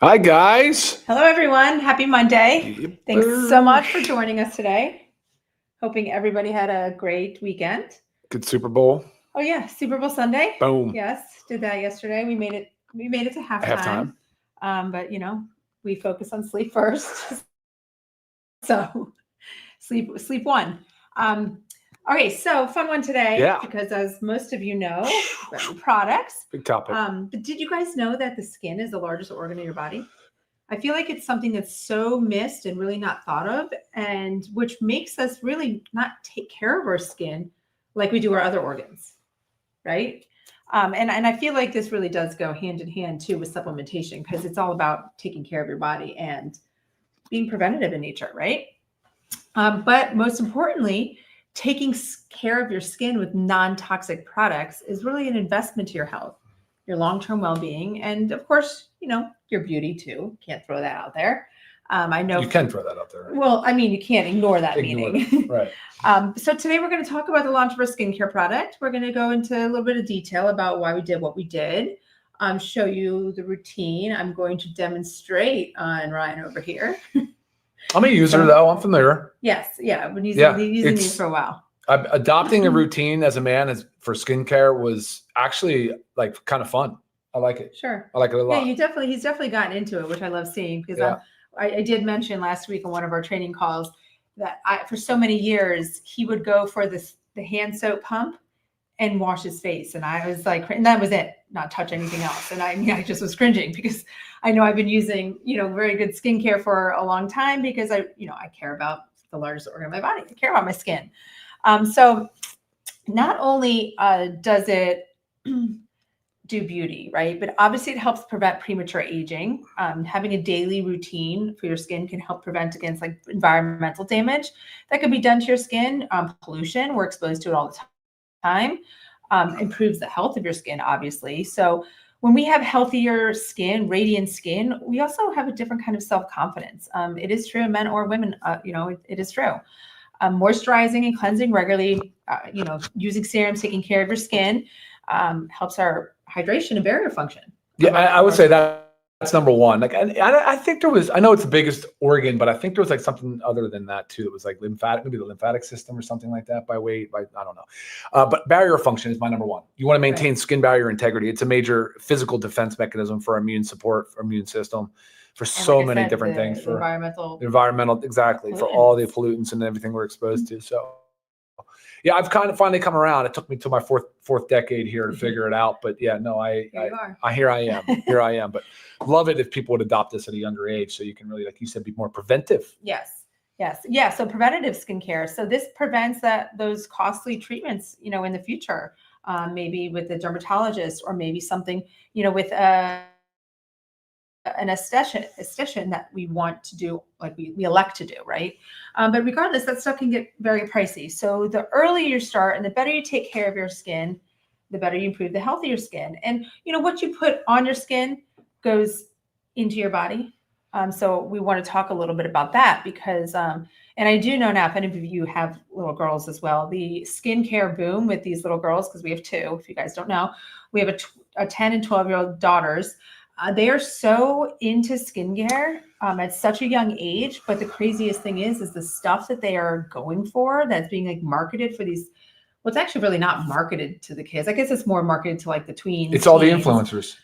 Hi, guys. Hello, everyone. Happy Monday. Yep. Thanks so much for joining us today. Hoping everybody had a great weekend. Good Super Bowl. Oh yeah, Super Bowl Sunday. Boom. Yes, did that yesterday. We made it to halftime. But we focus on sleep first. So sleep won. Okay, so fun one today. Yeah. Because as most of you know, products. Big topic. But did you guys know that the skin is the largest organ in your body? I feel like it's something that's so missed and really not thought of, and which makes us really not take care of our skin like we do our other organs, right? And I feel like this really does go hand in hand too with supplementation, because it's all about taking care of your body and being preventative in nature, right? But most importantly, taking care of your skin with non-toxic products is really an investment to your health, your long-term well-being, and of course, your beauty too. Can't throw that out there. I know you can throw that out there. Right? Well, I mean, you can't ignore that meaning. Right. So today we're going to talk about the launch of our skincare product. We're going to go into a little bit of detail about why we did what we did. Show you the routine. I'm going to demonstrate on Ryan over here. I'm a user though. I'm familiar. Yes. Yeah. I've been using these for a while. Adopting a routine as a man for skincare was actually like kind of fun. I like it. Sure. I like it a lot. Yeah, he's definitely gotten into it, which I love seeing, because I did mention last week on one of our training calls that for so many years he would go for the hand soap pump and wash his face, and I was like, and that was it, not touch anything else. And I just was cringing, because I know I've been using very good skincare for a long time, because I care about the largest organ of my body. I care about my skin. So not only does it do beauty, right? But obviously it helps prevent premature aging. Having a daily routine for your skin can help prevent against like environmental damage that could be done to your skin. Pollution, we're exposed to it all the time. Improves the health of your skin, obviously. So when we have healthier skin, radiant skin, we also have a different kind of self-confidence. It is true, men or women, it is true. Moisturizing and cleansing regularly, using serums, taking care of your skin, helps our hydration and barrier function. Yeah, I would say that's number one. Like, I think I know it's the biggest organ, but I think there was like something other than that too. It was like maybe the lymphatic system or something like that by weight. I don't know. But barrier function is my number one. You want to maintain skin barrier integrity. It's a major physical defense mechanism for immune support, for immune system, for so many different things. For environmental, exactly. For all the pollutants and everything we're exposed to. So. Yeah, I've kind of finally come around. It took me to my fourth decade here to figure it out. But yeah, no, here I am. But love it if people would adopt this at a younger age, so you can really, like you said, be more preventive. Yes. Yeah. So preventative skincare. So this prevents those costly treatments, in the future, maybe with the dermatologist, or maybe something, with an esthetician that we want to do, like we elect to do, right? But regardless, that stuff can get very pricey. So the earlier you start and the better you take care of your skin, the better you improve the health of your skin. And what you put on your skin goes into your body. So we want to talk a little bit about that, because and I do know now, if any of you have little girls as well, the skincare boom with these little girls, because we have two, if you guys don't know, we have a 10 and 12-year-old daughters. They are so into skincare at such a young age. But the craziest thing is the stuff that they are going for, that's being like marketed for these. Well, it's actually really not marketed to the kids. I guess it's more marketed to like the tweens. It's all the influencers.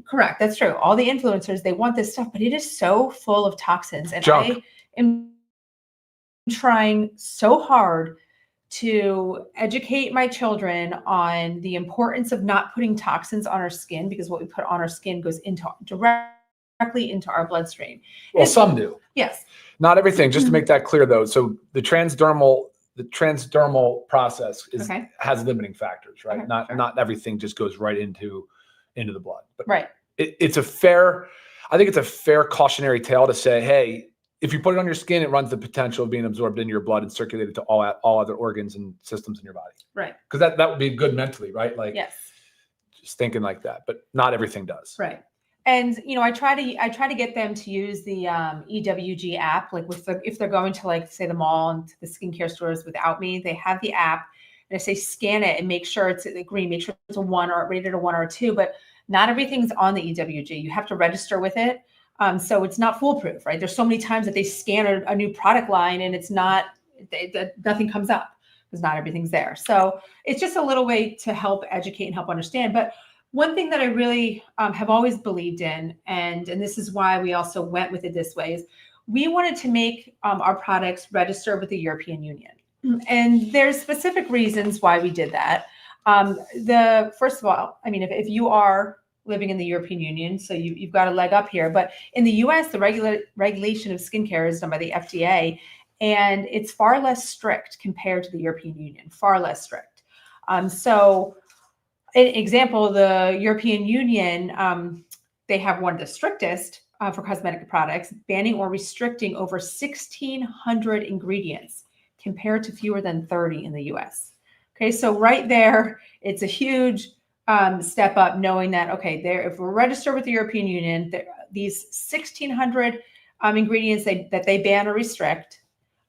Correct. That's true. All the influencers, they want this stuff, but it is so full of toxins. And junk. I am trying so hard to educate my children on the importance of not putting toxins on our skin, because what we put on our skin goes directly into our bloodstream. Well, some do. Yes. Not everything. Just to make that clear, though. So the transdermal process has limiting factors, right? Not everything just goes right into the blood. But right. I think it's a fair cautionary tale to say, hey, if you put it on your skin, it runs the potential of being absorbed into your blood and circulated to all other organs and systems in your body. Right. Because that would be good mentally, right? Like, yes. Just thinking like that, but not everything does. Right. And I try to get them to use the EWG app, like if they're going to, like, say, the mall and to the skincare stores without me, they have the app, and I say scan it and make sure it's green, make sure it's a 1 or rated a 1 or a 2. But Not everything's on the EWG. You have to register with it. So it's not foolproof, right? There's so many times that they scan a new product line and it's not, nothing comes up because not everything's there. So it's just a little way to help educate and help understand. But one thing that I really have always believed in, and this is why we also went with it this way, is we wanted to make our products register with the European Union. And there's specific reasons why we did that. First of all, I mean, if you are living in the European Union, so you've got a leg up here, but in the US, the regulation of skincare is done by the FDA, and it's far less strict compared to the European Union, far less strict. So an example, the European Union, they have one of the strictest for cosmetic products, banning or restricting over 1,600 ingredients compared to fewer than 30 in the US. Okay, so right there, it's a huge step up knowing that, okay, if we're registered with the European Union, these 1,600 ingredients that they ban or restrict,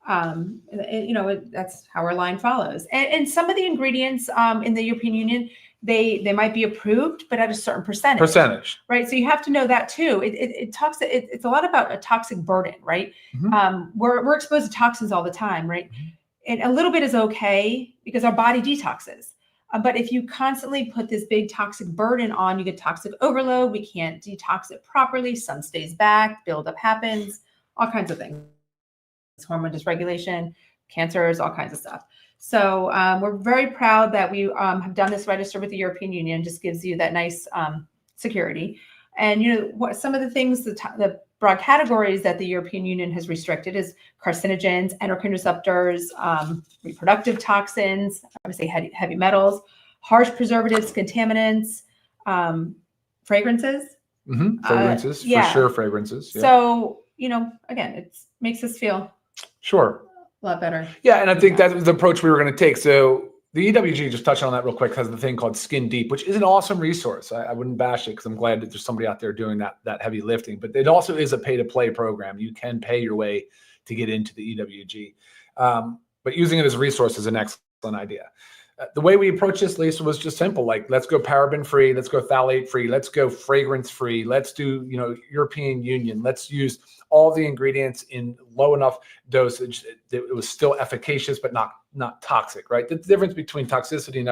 that's how our line follows. And some of the ingredients in the European Union, they might be approved, but at a certain percentage. Right? So you have to know that too. It's a lot about a toxic burden, right? Mm-hmm. We're exposed to toxins all the time, right? Mm-hmm. And a little bit is okay because our body detoxes. But if you constantly put this big toxic burden on, you get toxic overload. We can't detox it properly. Some stays back, buildup happens, all kinds of things. Hormone dysregulation, cancers, all kinds of stuff. So we're very proud that we have done this register with the European Union. Just gives you that nice security. And what some of the things, the broad categories that the European Union has restricted is carcinogens, endocrine disruptors, reproductive toxins, obviously heavy metals, harsh preservatives, contaminants, fragrances. Mm-hmm. Fragrances, for sure, fragrances. Yeah. So, again, it makes us feel sure a lot better. Yeah, and I think that was the approach we were going to take. So the EWG, just touching on that real quick, has the thing called Skin Deep, which is an awesome resource. I wouldn't bash it because I'm glad that there's somebody out there doing that heavy lifting. But it also is a pay-to-play program. You can pay your way to get into the EWG. But using it as a resource is an excellent idea. The way we approached this, Lisa, was just simple. Like, let's go paraben-free. Let's go phthalate-free. Let's go fragrance-free. Let's do, European Union. Let's use all the ingredients in low enough dosage that it was still efficacious, but not toxic, right? The difference between toxicity and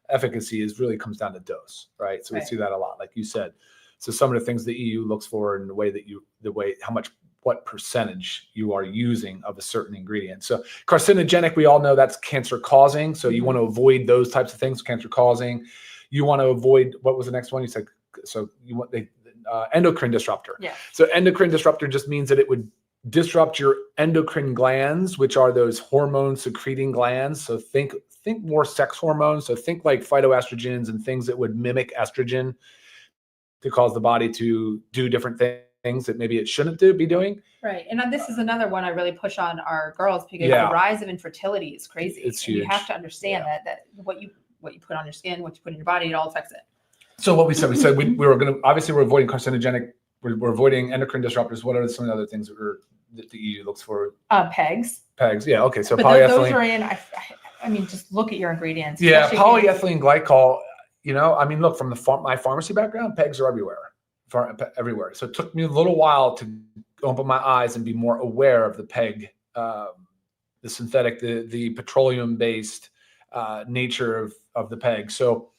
efficacy really comes down to dose, right? So we see that a lot, like you said. So some of the things the EU looks for in the way what percentage you are using of a certain ingredient. So carcinogenic, we all know that's cancer causing. So you want to avoid those types of things, cancer causing. You want to avoid, what was the next one? You said, so you want endocrine disruptor. Yeah. So endocrine disruptor just means that it would disrupt your endocrine glands, which are those hormone secreting glands. So think more sex hormones. So think like phytoestrogens and things that would mimic estrogen to cause the body to do different things that maybe it shouldn't be doing. Right. And this is another one I really push on our girls because the rise of infertility is crazy. It's huge. You have to understand that what you put on your skin, what you put in your body, it all affects it. So what we said we were going to, obviously we're avoiding carcinogenic, we're avoiding endocrine disruptors. What are some of the other things that the EU looks for? PEGs. PEGs, yeah, okay. So but polyethylene. Those are in, I mean, just look at your ingredients. Yeah, polyethylene glycol, look, from my pharmacy background, PEGs are everywhere. So it took me a little while to open my eyes and be more aware of the PEG, the synthetic, the petroleum-based nature of the PEG. So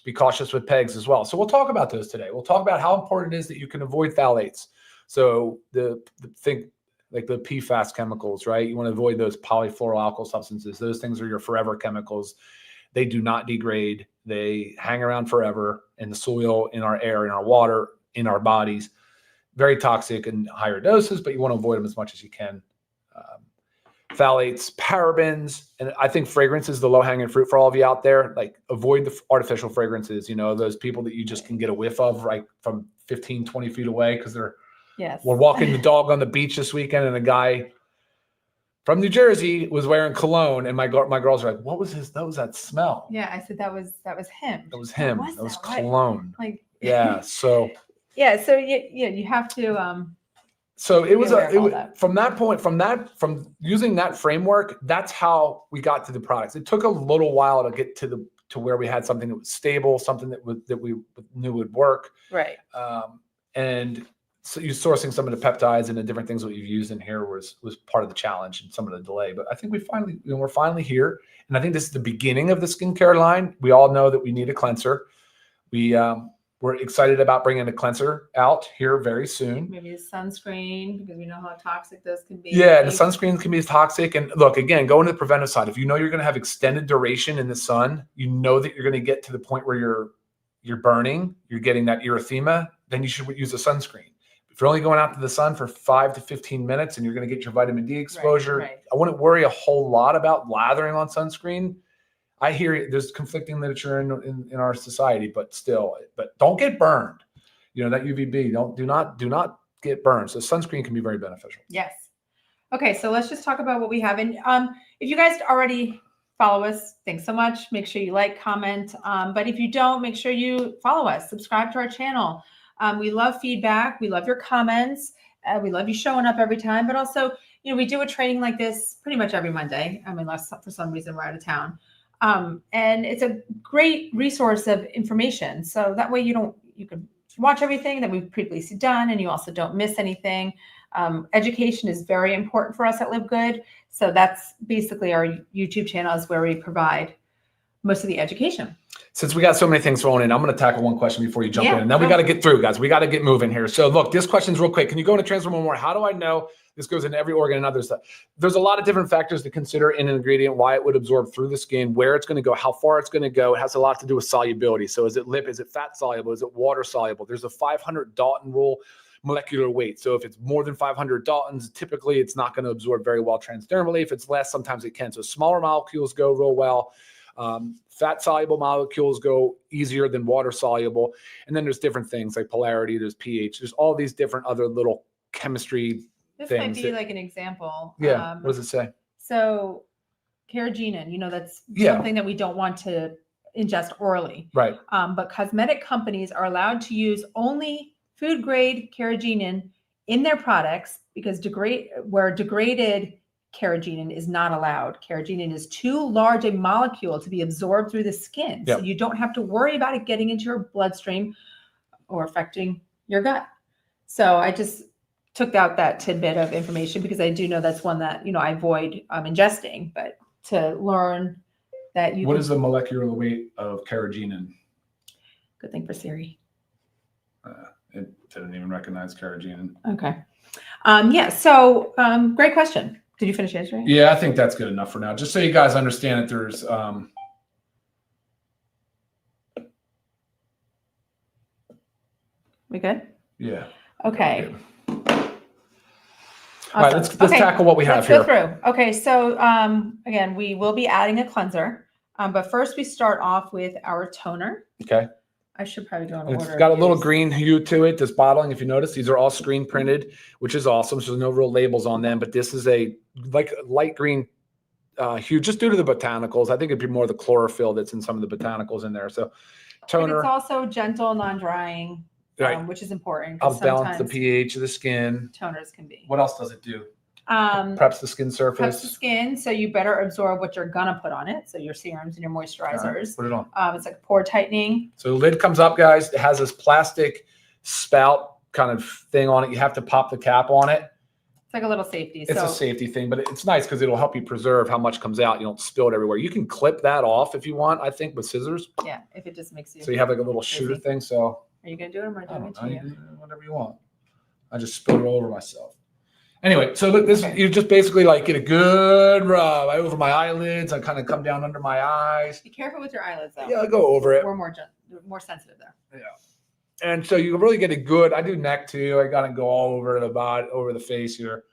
be cautious with PEGs as well. So we'll talk about those today. We'll talk about how important it is that you can avoid phthalates. So think like the PFAS chemicals, right? You want to avoid those polyfluoroalkyl substances. Those things are your forever chemicals. They do not degrade. They hang around forever in the soil, in our air, in our water, in our bodies. Very toxic in higher doses, but you want to avoid them as much as you can. Phthalates, parabens, and I think fragrance is the low-hanging fruit for all of you out there. Like, avoid the artificial fragrances, those people that you just can get a whiff of right from 15, 20 feet away because we're walking the dog on the beach this weekend and a guy from New Jersey was wearing cologne and my girls are like, what was his, that was that smell? Yeah, I said that was him. That was him. That was cologne. Like, yeah, so. Yeah, so you have to So it was from using that framework, that's how we got to the products. It took a little while to get to to where we had something that was stable, something that we knew would work. Right. And so you sourcing some of the peptides and the different things that you've used in here was part of the challenge and some of the delay. But I think we're finally here. And I think this is the beginning of the skincare line. We all know that we need a cleanser. We're excited about bringing a cleanser out here very soon. Maybe a sunscreen, because we know how toxic those can be. Yeah, the sunscreen can be toxic. And look, again, going to the preventive side. If you know you're going to have extended duration in the sun, you know that you're going to get to the point where you're burning, you're getting that erythema, then you should use a sunscreen. If you're only going out to the sun for 5 to 15 minutes and you're going to get your vitamin D exposure, right. I wouldn't worry a whole lot about lathering on sunscreen. I hear there's conflicting literature in our society, but don't get burned. You know, that UVB, do not get burned. So sunscreen can be very beneficial. Yes. Okay, so let's just talk about what we have. And if you guys already follow us, thanks so much. Make sure you like, comment. But if you don't, make sure you follow us, subscribe to our channel. We love feedback. We love your comments. We love you showing up every time. But also, you know, we do a training like this pretty much every Monday, unless for some reason we're out of town. And it's a great resource of information. So that way you can watch everything that we've previously done, and you also don't miss anything. Education is very important for us at LiveGood. So that's basically our YouTube channel is where we provide most of the education. Since we got so many things thrown in, I'm going to tackle one question before you jump in. And then we got to get through, guys. We got to get moving here. So look, this question's real quick. Can you go into Transform More? How do I know this goes into every organ and other stuff? There's a lot of different factors to consider in an ingredient, why it would absorb through the skin, where it's going to go, how far it's going to go. It has a lot to do with solubility. So is it lip? Is it fat soluble? Is it water soluble? There's a 500 Dalton rule molecular weight. So if it's more than 500 Daltons, typically it's not going to absorb very well transdermally. If it's less, sometimes it can. So smaller molecules go real well. Fat soluble molecules go easier than water soluble. And then there's different things like polarity, there's pH, there's all these different other little chemistry This things. might be like an example. Yeah. What does it say? So carrageenan, you know, that's something that we don't want to ingest orally. Right. But cosmetic companies are allowed to use only food grade carrageenan in their products because degraded carrageenan is not allowed. Carrageenan is too large a molecule to be absorbed through the skin. Yep. So you don't have to worry about it getting into your bloodstream or affecting your gut. So I just took out that tidbit of information because I do know that's one that, you know, I avoid ingesting, but to learn that you What is the molecular weight of carrageenan? Good thing for Siri. It didn't even recognize carrageenan. Okay. Yeah. So great question. Did you finish answering? Yeah, I think that's good enough for now. Just so you guys understand that there's we good? Yeah. Okay. Awesome. All right, let's tackle what we have here. Let's go through. Okay, so again, we will be adding a cleanser, but first we start off with our toner. Okay. I should probably go in order. It's got a little green hue to it. This bottling, if you notice, these are all screen printed, which is awesome. So there's no real labels on them, but this is a light green hue just due to the botanicals. I think it'd be more the chlorophyll that's in some of the botanicals in there. So toner. But it's also gentle, non-drying, right, which is important. Helps balance the pH of the skin. Toners can be. What else does it do? Preps the skin surface. Preps the skin, so you better absorb what you're gonna put on it. So your serums and your moisturizers. Put it on. It's like pore tightening. So the lid comes up, guys. It has this plastic spout kind of thing on it. You have to pop the cap on it. It's like a little safety. It's a safety thing, but it's nice because it'll help you preserve how much comes out. You don't spill it everywhere. You can clip that off if you want, I think, with scissors. Yeah, if it just makes you. So you have like a little shooter thing. So are you gonna do it or am I doing it to you? Whatever you want. I just spilled it all over myself. Anyway, so look, this you just basically like get a good rub over my eyelids. I kind of come down under my eyes. Be careful with your eyelids, though. Yeah, I go over it. We're more sensitive there. Yeah, and so you really get a good. I do neck too. I gotta go all over the body, over the face here.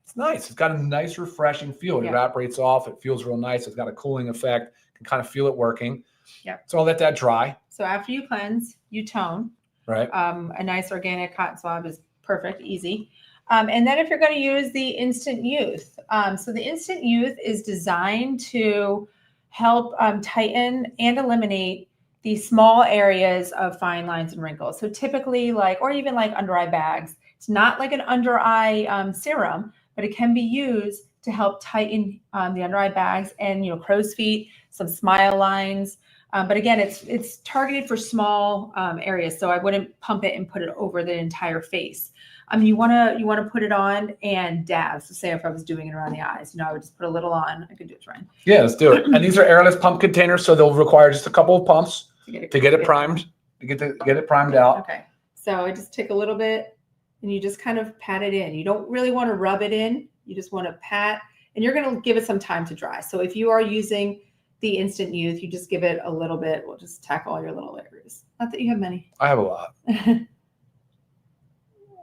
It's nice. It's got a nice, refreshing feel. It evaporates off. It feels real nice. It's got a cooling effect. You can kind of feel it working. Yeah. So I'll let that dry. So after you cleanse, you tone. Right. A nice organic cotton swab is perfect, easy. And then if you're going to use the Instant Youth, so the Instant Youth is designed to help tighten and eliminate the small areas of fine lines and wrinkles. So typically or even like under eye bags. It's not like an under eye serum, but it can be used to help tighten the under eye bags and, crow's feet. some smile lines. But again, it's targeted for small areas, so I wouldn't pump it and put it over the entire face. You want to put it on and dab. So say if I was doing it around the eyes, I would just put a little on. I could do it, Ryan. Yeah, let's do it. And these are airless pump containers, so they'll require just a couple of pumps to get it primed, to get it primed out. Okay. So I just take a little bit, and you just kind of pat it in. You don't really want to rub it in. You just want to pat, and you're going to give it some time to dry. So if you are using the Instant Youth, you just give it a little bit. We'll just tackle all your little areas. Not that you have many. I have a lot.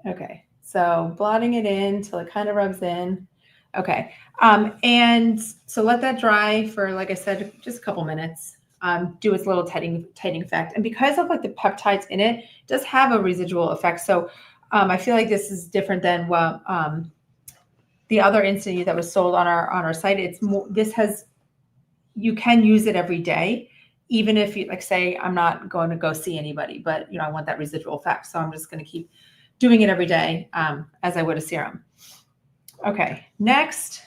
Okay, so blotting it in till it kind of rubs in. Okay, and so let that dry for, like I said, just a couple minutes. Do its little tightening effect, and because of like the peptides in it, it does have a residual effect. So I feel like this is different than what the other Instant Youth that was sold on our site. It's more. You can use it every day, even if you, like, say, I'm not going to go see anybody, but I want that residual effect, so I'm just going to keep doing it every day as I would a serum. Okay, next,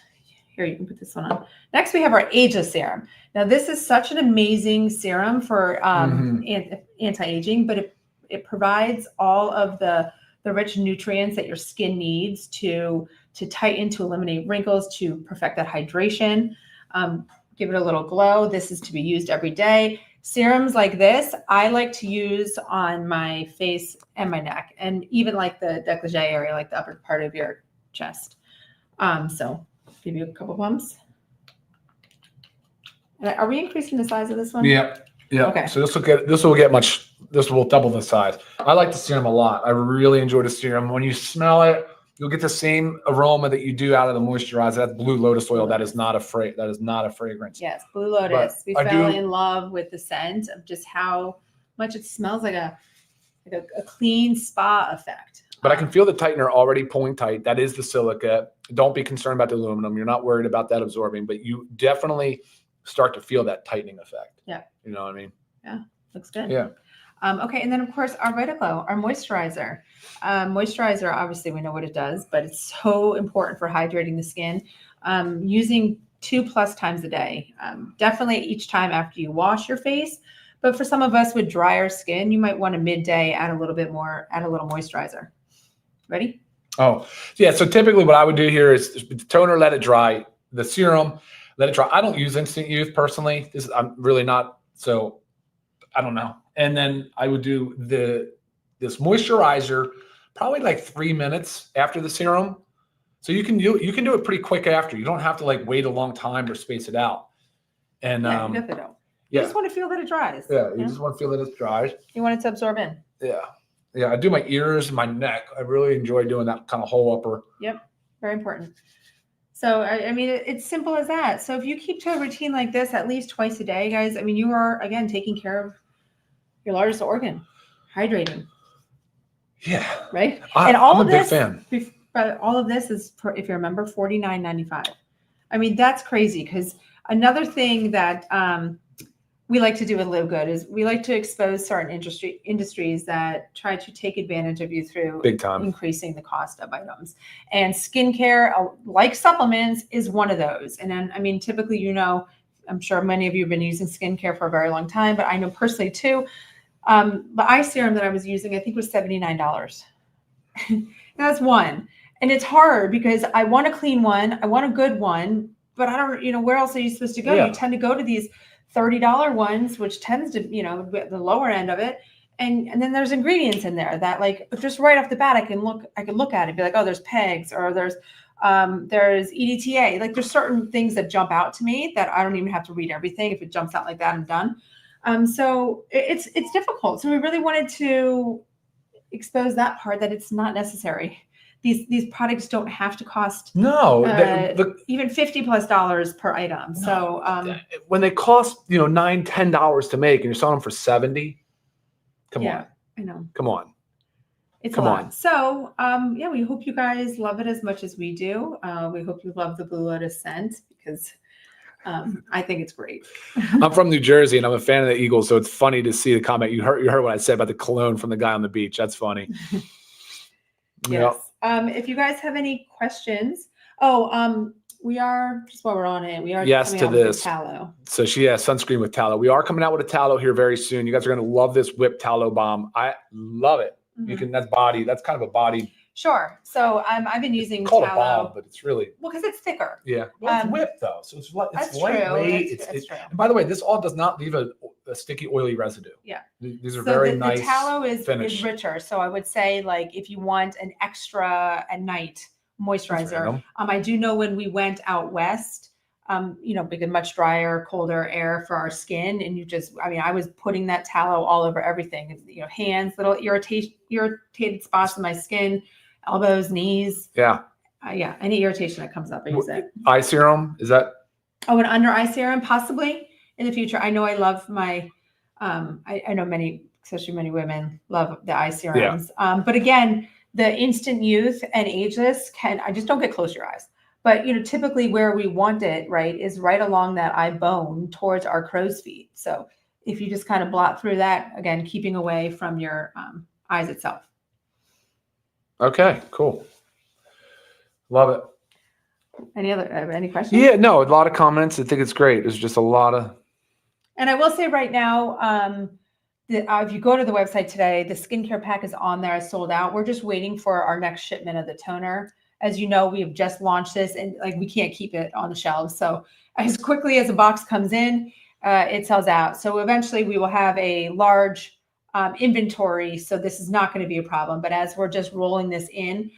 here you can put this one on. Next, we have our Ageless Serum. Now, this is such an amazing serum for anti-aging, but it provides all of the rich nutrients that your skin needs to tighten, to eliminate wrinkles, to perfect that hydration, give it a little glow. This is to be used every day. Serums like this, I like to use on my face and my neck, and even like the décolleté area, like the upper part of your chest. So give you a couple pumps. And are we increasing the size of this one? Yeah. Okay. So this will double the size. I like the serum a lot. I really enjoy the serum. When you smell it, you'll get the same aroma that you do out of the moisturizer. That's Blue Lotus oil. That is not a fragrance. Yes, Blue Lotus. We fell in love with the scent of just how much it smells like a clean spa effect. But I can feel the tightener already pulling tight. That is the silica. Don't be concerned about the aluminum. You're not worried about that absorbing, but you definitely start to feel that tightening effect. Yeah. You know what I mean? Yeah, looks good. Yeah. Okay, and then of course our VitaGlow, our moisturizer. Moisturizer, obviously we know what it does, but it's so important for hydrating the skin. Using 2+ times a day. Definitely each time after you wash your face. But for some of us with drier skin, you might want to midday add a little moisturizer. Ready? Oh, yeah. So typically what I would do here is the toner, let it dry. The serum, let it dry. I don't use Instant Youth personally. I'm really not, so I don't know. And then I would do this moisturizer probably like 3 minutes after the serum. So you can do it pretty quick after. You don't have to like wait a long time or space it out. And yeah, you definitely don't. You just want to feel that it dries. Yeah, you just want to feel that it dries. You want it to absorb in. Yeah. Yeah, I do my ears and my neck. I really enjoy doing that kind of whole upper. Yep, very important. So, I mean, it's simple as that. So if you keep to a routine like this at least twice a day, guys, I mean, you are, again, taking care of your largest organ, hydrating. Yeah. Right? I'm a big fan. But all of this is, if you remember, $49.95. I mean, that's crazy, because another thing that we like to do with LiveGood is we like to expose certain industries that try to take advantage of you through big time increasing the cost of items. And skincare, like supplements, is one of those. And then, I mean, typically, I'm sure many of you have been using skincare for a very long time, but I know personally too, the eye serum that I was using, I think was $79. That's one. And it's hard because I want a clean one. I want a good one, but I don't, where else are you supposed to go? Yeah. You tend to go to these $30 ones, which tends to, the lower end of it. And then there's ingredients in there that, like, just right off the bat, I can look at it and be like, oh, there's PEGs, or there's EDTA. Like, there's certain things that jump out to me that I don't even have to read everything. If it jumps out like that, I'm done. So it's difficult. So we really wanted to expose that part, that it's not necessary. These products don't have to cost even $50+ per item. No, so when they cost $9, $10 to make, and you're selling them for $70, come on. I know. Come on. It's a lot. So we hope you guys love it as much as we do. We hope you love the Blue Lotus scent, because I think it's great. I'm from New Jersey and I'm a fan of the Eagles, so it's funny to see the comment. You heard what I said about the cologne from the guy on the beach. That's funny. Yes. Yep. If you guys have any questions, We are, just while we're on it, we are Yes coming to out with this. tallow. So she has sunscreen with tallow. We are coming out with a tallow here very soon. You guys are going to love this whipped tallow balm. I love it. You can, that's body. That's kind of a body. Sure. So I've been using It's called tallow. a balm, but it's really. Well, because it's thicker. Yeah. Well, it's whipped though. So it's lightweight. That's true. And by the way, this all does not leave a sticky, oily residue. Yeah. These are very nice. The tallow is finish. richer. So I would say, like, if you want an extra at night moisturizer, I do know when we went out west, because much drier, colder air for our skin. And I was putting that tallow all over everything, hands, little irritated spots on my skin, elbows, knees. Yeah. Any irritation that comes up, I use it. Eye serum, is that? Oh, an under eye serum, possibly in the future. I know I love my, I know especially many women love the eye serums. Yeah. But again, the instant youth and ageless I just don't get close to your eyes. But, typically where we want it, right, is right along that eye bone towards our crow's feet. So if you just kind of blot through that, again, keeping away from your eyes itself. Okay, cool. Love it. Any questions? Yeah, no, a lot of comments. I think it's great. There's just a lot of. And I will say right now, if you go to the website today, the skincare pack is on there, sold out. We're just waiting for our next shipment of the toner. As you know, we have just launched this, and we can't keep it on the shelves. So as quickly as a box comes in, it sells out. So eventually we will have a large inventory. So this is not going to be a problem. But as we're just rolling this in,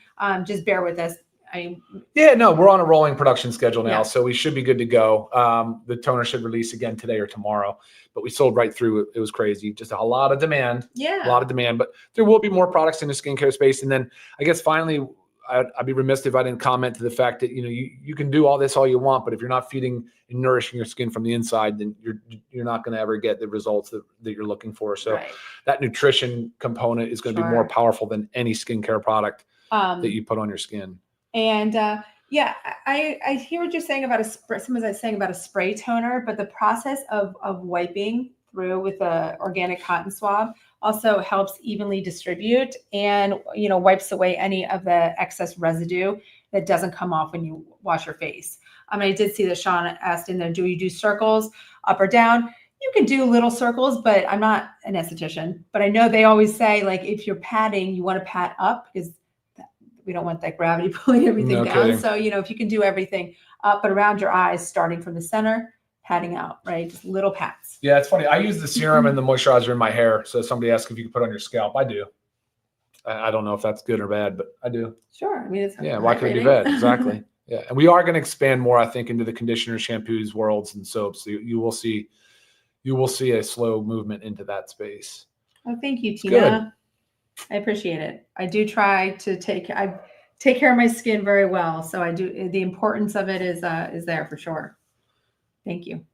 just bear with us. We're on a rolling production schedule now, Yeah. So we should be good to go. The toner should release again today or tomorrow, but we sold right through it. It was crazy. Just a lot of demand. Yeah. A lot of demand, but there will be more products in the skincare space. And then I guess finally, I'd be remiss if I didn't comment to the fact that, you can do all this all you want, but if you're not feeding and nourishing your skin from the inside, then you're not going to ever get the results that you're looking for. So that nutrition component is going to be more powerful than any skincare product that you put on your skin. And I hear what you're saying about someone's saying about a spray toner, but the process of wiping through with a organic cotton swab also helps evenly distribute and, wipes away any of the excess residue that doesn't come off when you wash your face. I did see that Sean asked in there, do you do circles up or down? You can do little circles, but I'm not an esthetician. But I know they always say, like, if you're patting, you want to pat up because we don't want that gravity pulling everything down. Kidding. So, if you can do everything up and around your eyes, starting from the center, patting out, right? Just little pats. Yeah, it's funny. I use the serum and the moisturizer in my hair. So somebody asked if you could put on your scalp. I do. I don't know if that's good or bad, but I do. Sure. It's why could it be bad? Exactly. Yeah. And we are going to expand more, I think, into the conditioners, shampoos, worlds, and soaps. So you will see a slow movement into that space. Oh, thank you, Tina. Good. I appreciate it. I do try to take care of my skin very well. So I do. The importance of it is there for sure. Thank you.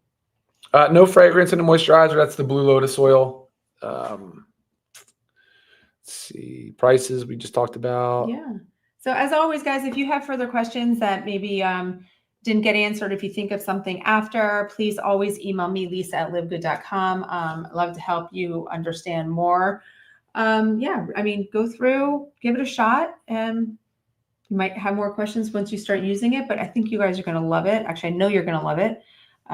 No fragrance in the moisturizer. That's the Blue Lotus oil. Let's see. Prices we just talked about. Yeah. So as always, guys, if you have further questions that maybe didn't get answered, if you think of something after, please always email me, lisa@livegood.com. I'd love to help you understand more. Go through, give it a shot, and you might have more questions once you start using it, but I think you guys are going to love it. Actually, I know you're going to love it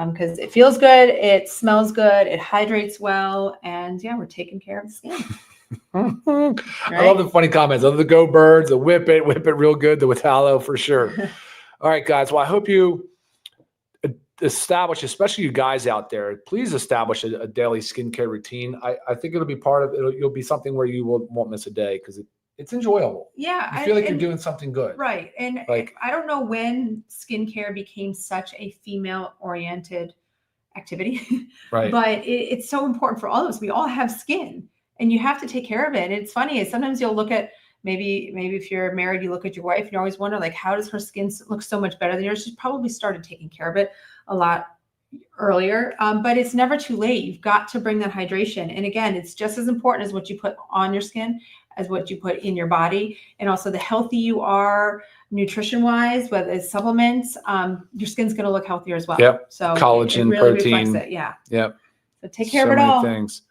because it feels good. It smells good. It hydrates well. And we're taking care of the skin. Right? I love the funny comments. I love the Go Birds, the whip it real good, the Tallow for sure. All right, guys. Well, I hope you establish, especially you guys out there, please establish a daily skincare routine. I think it'll be part of it. You'll be something where you won't miss a day because it's enjoyable. Yeah. You feel like you're doing something good. Right. And I don't know when skincare became such a female-oriented activity. Right. But it's so important for all of us. We all have skin and you have to take care of it. And it's funny. Sometimes you'll look at maybe if you're married, you look at your wife and you always wonder, like, how does her skin look so much better than yours? She's probably started taking care of it a lot earlier, but it's never too late. You've got to bring that hydration. And again, it's just as important as what you put on your skin as what you put in your body. And also the healthy you are nutrition wise, whether it's supplements, your skin's going to look healthier as well. Yep. So collagen, it really protein. Reflects it. Yeah. Yep. So take care of it all. Things.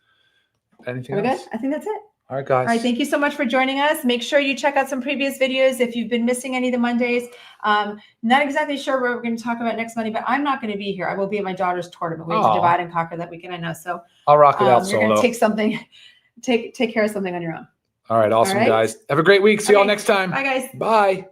Anything else? Good? I think that's it. All right, guys. All right, thank you so much for joining us. Make sure you check out some previous videos if you've been missing any of the Mondays. Not exactly sure what we're going to talk about next Monday, but I'm not going to be here. I will be at my daughter's tournament. We have to divide and conquer that weekend, I know. So I'll rock it out you're going to solo. take something, take care of something on your own. All right, awesome, All right? guys. Have a great week. See y'all next time. Bye, guys. Bye.